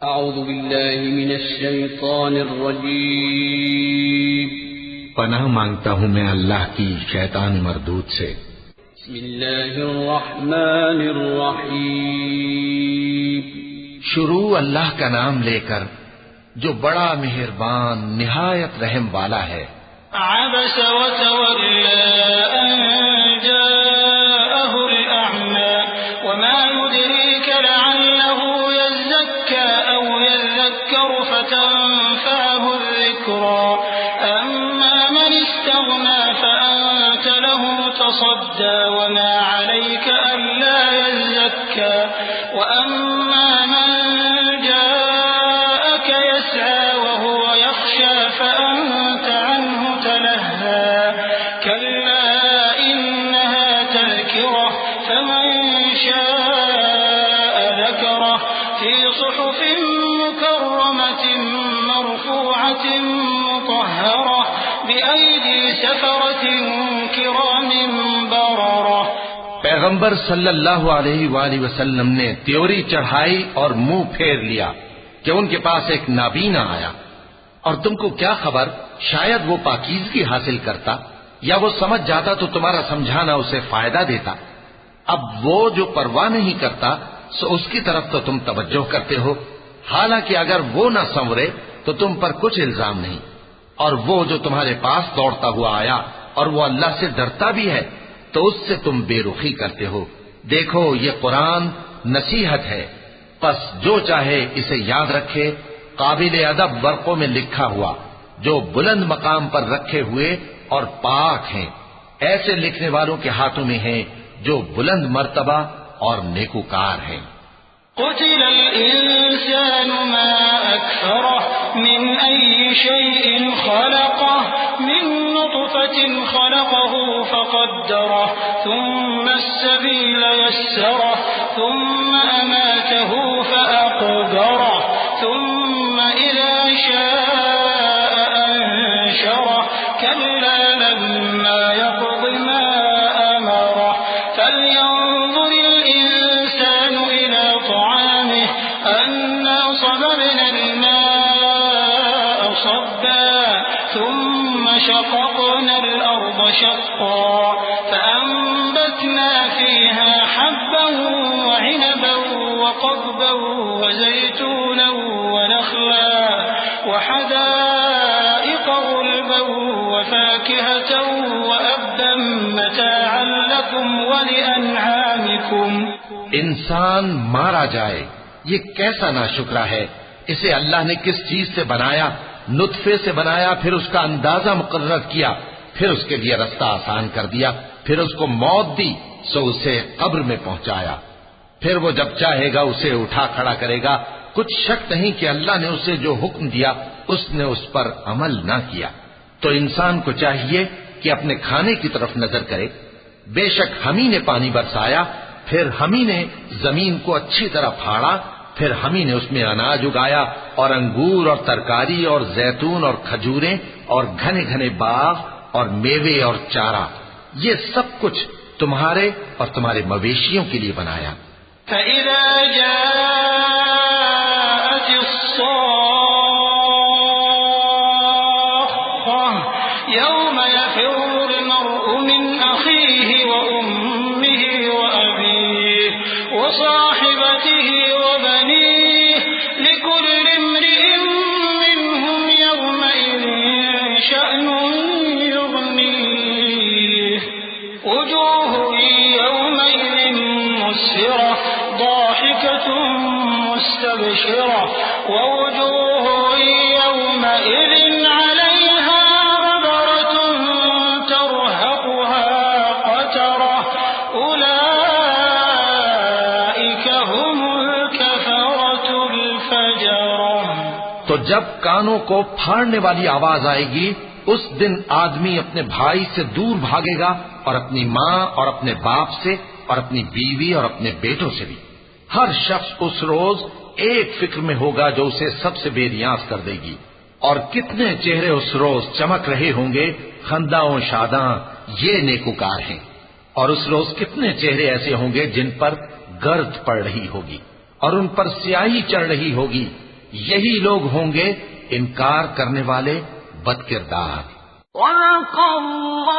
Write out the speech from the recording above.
اعوذ باللہ من الشیطان الرجیم پناہ مانگتا ہوں میں اللہ کی شیطان مردود سے۔ بسم اللہ الرحمن الرحیم شروع اللہ کا نام لے کر جو بڑا مہربان نہایت رحم والا ہے۔ عبس وتولى أن جاءه الأعمى وما يدريك لعله يزكى أو يذكر فتنفعه الذكرى أما من استغنى فأنت له تصدى وما عليك ألا يزكى وأما من جاءك يسعى وهو يخشى فأنت عنه تلهى كلا إنها تذكرة فمن شاء ذكره في صحف مكرمة مرفوعة مطهرة بأيدي سفرة كرام بررة۔ پیغمبر صلی اللہ علیہ وآلہ وسلم نے تیوری چڑھائی اور منہ پھیر لیا کہ ان کے پاس ایک نابینا آیا، اور تم کو کیا خبر شاید وہ پاکیزگی حاصل کرتا یا وہ سمجھ جاتا تو تمہارا سمجھانا اسے فائدہ دیتا۔ اب وہ جو پرواہ نہیں کرتا سو اس کی طرف تو تم توجہ کرتے ہو، حالانکہ اگر وہ نہ سنورے تو تم پر کچھ الزام نہیں۔ اور وہ جو تمہارے پاس دوڑتا ہوا آیا اور وہ اللہ سے ڈرتا بھی ہے تو اس سے تم بے رخی کرتے ہو۔ دیکھو یہ قرآن نصیحت ہے، پس جو چاہے اسے یاد رکھے، قابل ادب ورقوں میں لکھا ہوا جو بلند مقام پر رکھے ہوئے اور پاک ہیں، ایسے لکھنے والوں کے ہاتھوں میں ہیں جو بلند مرتبہ اور نیکوکار ہیں۔ قتل الإنسان ما أكفره من أي شيء خلقه من نطفة خلقه فقدره ثم السبيل يسره ثم أماته فأقبره ثم إذا شاء أنشره كلا لما يقض ما أمره فلينظر الإنسان إلى طعامه أنا صببنا الماء صبا ثم شققنا الأرض شقا فأنبتنا فيها حبا وعنبا وقضبا وزيتونا ونخلا وحدائق غلبا وفاكهة وأبا متاعا لكم ولأنعامكم۔ انسان مارا جائے، یہ کیسا ناشکرا ہے۔ اسے اللہ نے کس چیز سے بنایا؟ نطفے سے بنایا، پھر اس کا اندازہ مقرر کیا، پھر اس کے لیے رستہ آسان کر دیا، پھر اس کو موت دی سو اسے قبر میں پہنچایا، پھر وہ جب چاہے گا اسے اٹھا کھڑا کرے گا۔ کچھ شک نہیں کہ اللہ نے اسے جو حکم دیا اس نے اس پر عمل نہ کیا۔ تو انسان کو چاہیے کہ اپنے کھانے کی طرف نظر کرے۔ بے شک ہم ہی نے پانی برسایا، پھر ہم ہی نے زمین کو اچھی طرح پھاڑا، پھر ہم ہی نے اس میں اناج اگایا اور انگور اور ترکاری اور زیتون اور کھجوریں اور گھنے گھنے باغ اور میوے اور چارہ، یہ سب کچھ تمہارے اور تمہارے مویشیوں کے لیے بنایا۔ فإذا جاءت الصاخة يوم يفر المرء من أخيه وأمه وأبيه وصاحبته وبنيه لكل امرئ منهم يومئذ شأن يغنيه وجوه يومئذ مسفرة ضاحكة مستبشرة ووجوه يومئذ عليها غبرة ترهقها قترة أولئك هم الكفرة الفجرة۔ تو جب کانوں کو پھاڑنے والی آواز آئے گی اس دن آدمی اپنے بھائی سے دور بھاگے گا اور اپنی ماں اور اپنے باپ سے اور اپنی بیوی اور اپنے بیٹوں سے بھی۔ ہر شخص اس روز ایک فکر میں ہوگا جو اسے سب سے بے نیاز کر دے گی۔ اور کتنے چہرے اس روز چمک رہے ہوں گے، خنداں و شاداں، یہ نیکوکار ہیں۔ اور اس روز کتنے چہرے ایسے ہوں گے جن پر گرد پڑ رہی ہوگی اور ان پر سیاہی چڑھ رہی ہوگی، یہی لوگ ہوں گے انکار کرنے والے بد کردار۔ صدق اللہ